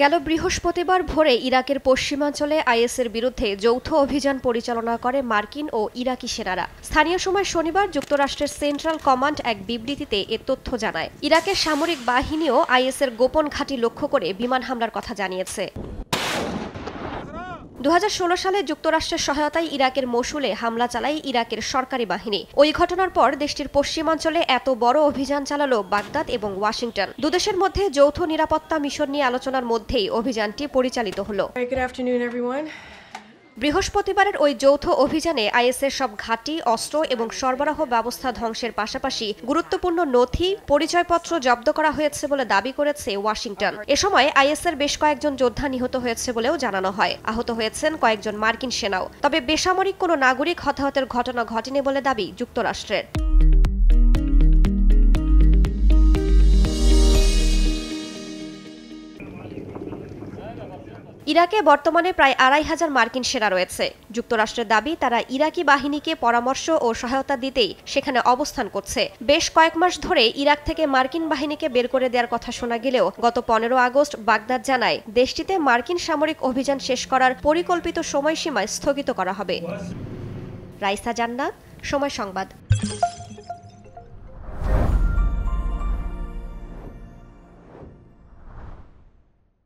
গেল বৃহস্পতিবার ভোরে ইরাকের পশ্চিমাঞ্চলে আইএসের বিরুদ্ধে যৌথ অভিযান পরিচালনা করে মার্কিন ও ইরাকি সেনারা। স্থানীয় সময় শনিবার যুক্তরাষ্ট্রের সেন্ট্রাল কমান্ড এক বিবৃতিতে এ তথ্য জানায়। ইরাকের সামরিক বাহিনীও আইএসের গোপন ঘাঁটি লক্ষ্য করে বিমান হামলার কথা জানিয়েছে। 2016 সালে যুক্তরাষ্ট্রের সহায়তায় ইরাকের মসুলে হামলা চালায় ইরাকের সরকারি বাহিনী। ওই ঘটনার পর দেশটির পশ্চিমাঞ্চলে এত বড় অভিযান চালালো বাগদাদ এবং ওয়াশিংটন। দুদেশের মধ্যে যৌথ নিরাপত্তা মিশন নিয়ে আলোচনার মধ্যেই অভিযানটি পরিচালিত হলো। বৃহস্পতিবারের ওই যৌথ অভিযানে আইএসের সব ঘাঁটি, অস্ত্র এবং সরবরাহ ব্যবস্থা ধ্বংসের পাশাপাশি গুরুত্বপূর্ণ নথি, পরিচয়পত্র জব্দ করা হয়েছে বলে দাবি করেছে ওয়াশিংটন। এ সময় আইএসের বেশ কয়েকজন যোদ্ধা নিহত হয়েছে বলেও জানানো হয়। আহত হয়েছেন কয়েকজন মার্কিন সেনাও। তবে বেসামরিক কোনো নাগরিক হতাহতের ঘটনা ঘটেনি বলে দাবি যুক্তরাষ্ট্রের। ইরাকে বর্তমানে প্রায় ২৫০০ মার্কিন সেনা রয়েছে। যুক্তরাষ্ট্রের দাবি, তারা ইরাকি বাহিনীকে পরামর্শ ও সহায়তা দিতেই সেখানে অবস্থান করছে। বেশ কয়েক মাস ধরে ইরাক থেকে মার্কিন বাহিনীকে বের করে দেওয়ার কথা শোনা গেলেও গত ১৫ আগস্ট বাগদাদ জানায় দেশটিতে মার্কিন সামরিক অভিযান শেষ করার পরিকল্পিত সময়সীমা স্থগিত করা হবে। রাইসা জান্নাত, সময় সংবাদ।